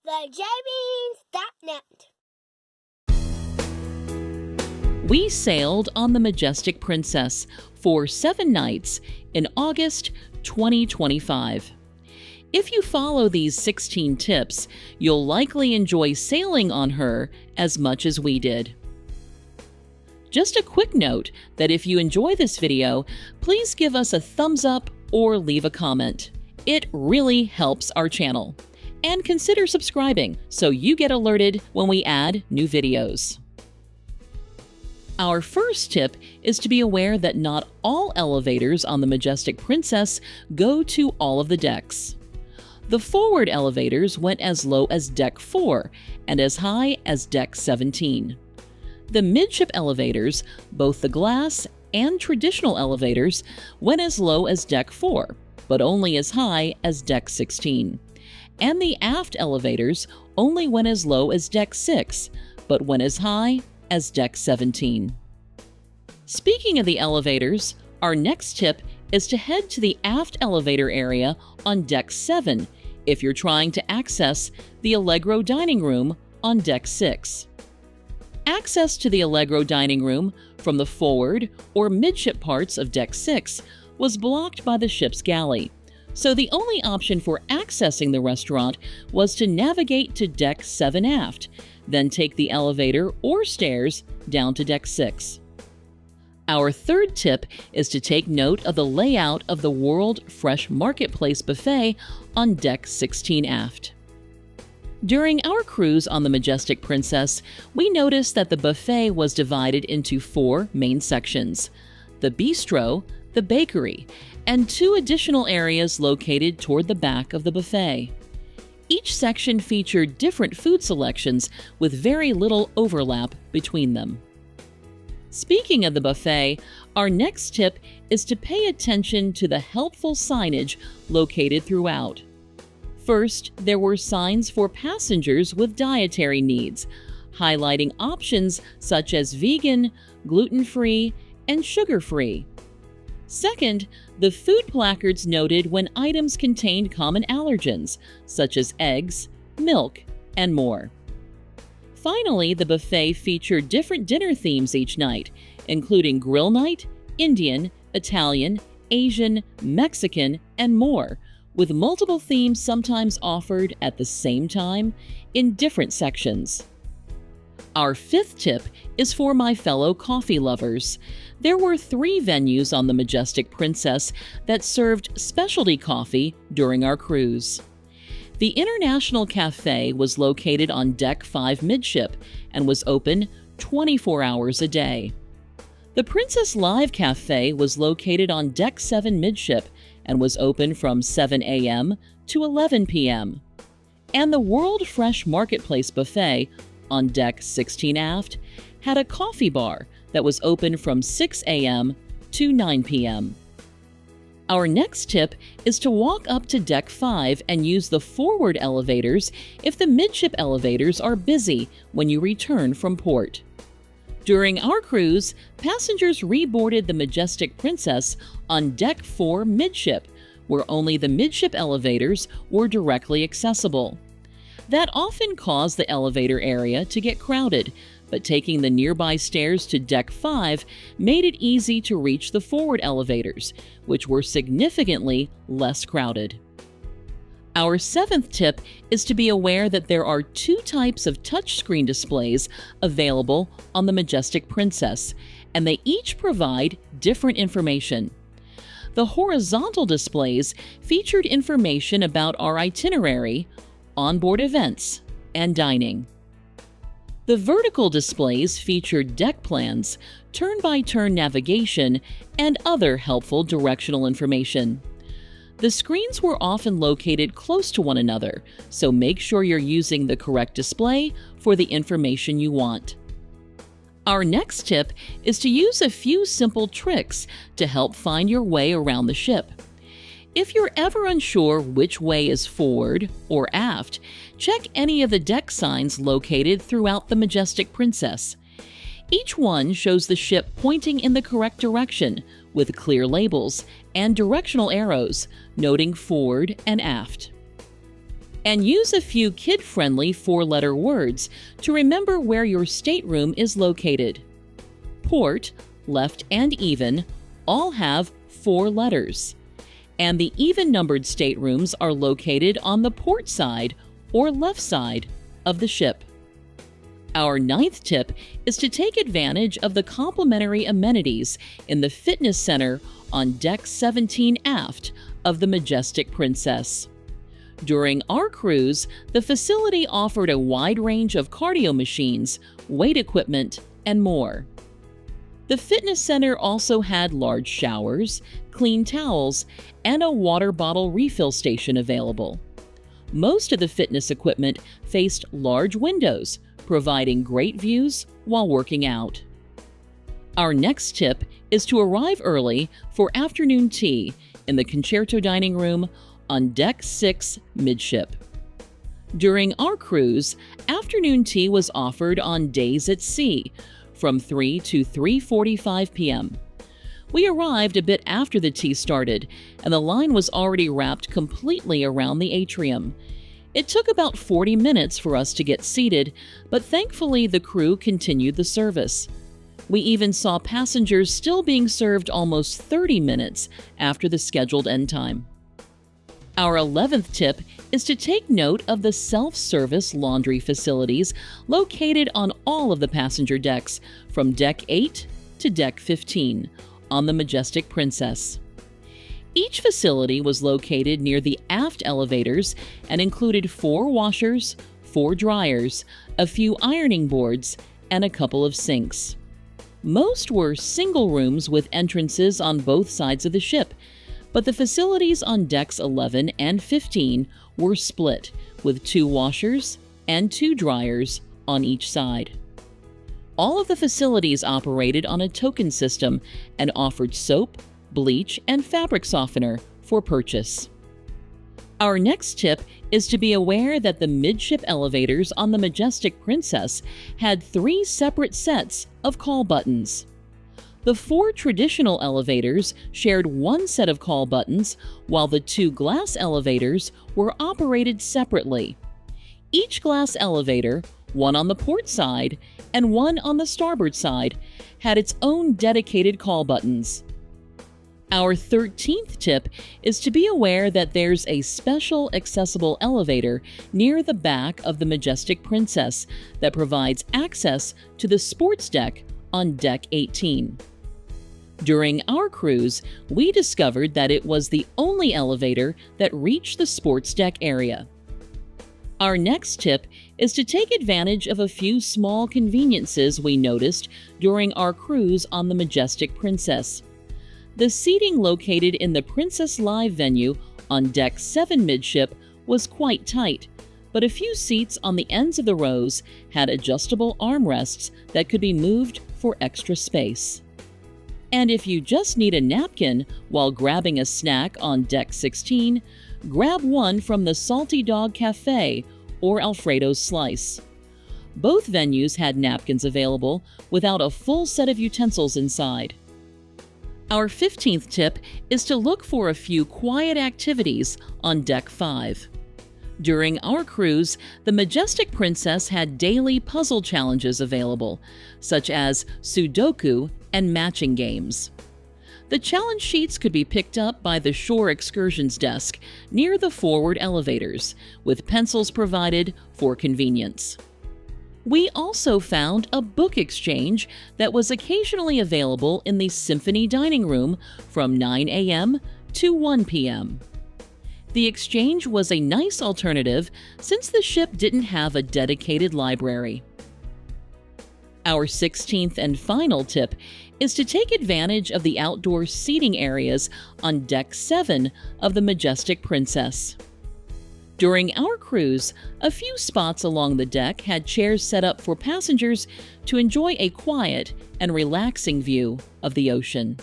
TheJamies.net. We sailed on the Majestic Princess for 7 nights in August 2025. If you follow these 16 tips, you'll likely enjoy sailing on her as much as we did. Just a quick note that if you enjoy this video, please give us a thumbs up or leave a comment. It really helps our channel. And consider subscribing so you get alerted when we add new videos. Our first tip is to be aware that not all elevators on the Majestic Princess go to all of the decks. The forward elevators went as low as Deck 4 and as high as Deck 17. The Midship Elevators, both the glass and traditional elevators, went as low as Deck 4, but only as high as Deck 16. And the aft elevators only went as low as Deck 6, but went as high as Deck 17. Speaking of the elevators, our next tip is to head to the aft elevator area on Deck 7 if you're trying to access the Allegro dining room on Deck 6. Access to the Allegro dining room from the forward or midship parts of Deck 6 was blocked by the ship's galley, so the only option for accessing the restaurant was to navigate to Deck 7 aft, then take the elevator or stairs down to Deck 6. Our third tip is to take note of the layout of the World Fresh Marketplace buffet on Deck 16 aft. During our cruise on the Majestic Princess, we noticed that the buffet was divided into 4 main sections: the bistro, the bakery, and 2 additional areas located toward the back of the buffet. Each section featured different food selections with very little overlap between them. Speaking of the buffet, our next tip is to pay attention to the helpful signage located throughout. First, there were signs for passengers with dietary needs, highlighting options such as vegan, gluten-free, and sugar-free. Second, the food placards noted when items contained common allergens, such as eggs, milk, and more. Finally, the buffet featured different dinner themes each night, including grill night, Indian, Italian, Asian, Mexican, and more, with multiple themes sometimes offered at the same time in different sections. Our fifth tip is for my fellow coffee lovers. There were 3 venues on the Majestic Princess that served specialty coffee during our cruise. The International Cafe was located on Deck 5 midship and was open 24 hours a day. The Princess Live Cafe was located on Deck 7 midship and was open from 7 a.m. to 11 p.m. And the World Fresh Marketplace Buffet on Deck 16 aft had a coffee bar that was open from 6 a.m. to 9 p.m. Our next tip is to walk up to Deck 5 and use the forward elevators if the midship elevators are busy when you return from port. During our cruise, passengers reboarded the Majestic Princess on Deck 4 midship, where only the midship elevators were directly accessible. That often caused the elevator area to get crowded, but taking the nearby stairs to Deck 5 made it easy to reach the forward elevators, which were significantly less crowded. Our 7th tip is to be aware that there are 2 types of touchscreen displays available on the Majestic Princess, and they each provide different information. The horizontal displays featured information about our itinerary, onboard events, and dining. The vertical displays featured deck plans, turn-by-turn navigation, and other helpful directional information. The screens were often located close to one another, so make sure you're using the correct display for the information you want. Our next tip is to use a few simple tricks to help find your way around the ship. If you're ever unsure which way is forward or aft, check any of the deck signs located throughout the Majestic Princess. Each one shows the ship pointing in the correct direction with clear labels and directional arrows noting forward and aft. And use a few kid-friendly four-letter words to remember where your stateroom is located. Port, left, and even all have 4 letters. And the even-numbered staterooms are located on the port side or left side of the ship. Our 9th tip is to take advantage of the complimentary amenities in the fitness center on Deck 17 aft of the Majestic Princess. During our cruise, the facility offered a wide range of cardio machines, weight equipment, and more. The fitness center also had large showers, clean towels, and a water bottle refill station available. Most of the fitness equipment faced large windows, providing great views while working out. Our next tip is to arrive early for afternoon tea in the Concerto Dining Room on Deck 6 Midship. During our cruise, afternoon tea was offered on days at sea from 3 to 3:45 p.m. We arrived a bit after the tea started, and the line was already wrapped completely around the atrium. It took about 40 minutes for us to get seated, but thankfully the crew continued the service. We even saw passengers still being served almost 30 minutes after the scheduled end time. Our 11th tip is to take note of the self-service laundry facilities located on all of the passenger decks from Deck 8 to Deck 15 on the Majestic Princess. Each facility was located near the aft elevators and included 4 washers, 4 dryers, a few ironing boards, and a couple of sinks. Most were single rooms with entrances on both sides of the ship, but the facilities on Decks 11 and 15 were split, with 2 washers and 2 dryers on each side. All of the facilities operated on a token system and offered soap, bleach, and fabric softener for purchase. Our next tip is to be aware that the midship elevators on the Majestic Princess had 3 separate sets of call buttons. The 4 traditional elevators shared 1 set of call buttons, while the 2 glass elevators were operated separately. Each glass elevator, one on the port side and one on the starboard side, had its own dedicated call buttons. Our 13th tip is to be aware that there's a special accessible elevator near the back of the Majestic Princess that provides access to the sports deck on Deck 18. During our cruise, we discovered that it was the only elevator that reached the sports deck area. Our next tip is to take advantage of a few small conveniences we noticed during our cruise on the Majestic Princess. The seating located in the Princess Live venue on Deck 7 Midship was quite tight, but a few seats on the ends of the rows had adjustable armrests that could be moved for extra space. And if you just need a napkin while grabbing a snack on Deck 16, grab one from the Salty Dog Cafe or Alfredo's Slice. Both venues had napkins available without a full set of utensils inside. Our 15th tip is to look for a few quiet activities on Deck 5. During our cruise, the Majestic Princess had daily puzzle challenges available, such as Sudoku and matching games. The challenge sheets could be picked up by the Shore Excursions desk near the forward elevators, with pencils provided for convenience. We also found a book exchange that was occasionally available in the Symphony Dining Room from 9 a.m. to 1 p.m. The exchange was a nice alternative since the ship didn't have a dedicated library. Our 16th and final tip is to take advantage of the outdoor seating areas on Deck 7 of the Majestic Princess. During our cruise, a few spots along the deck had chairs set up for passengers to enjoy a quiet and relaxing view of the ocean.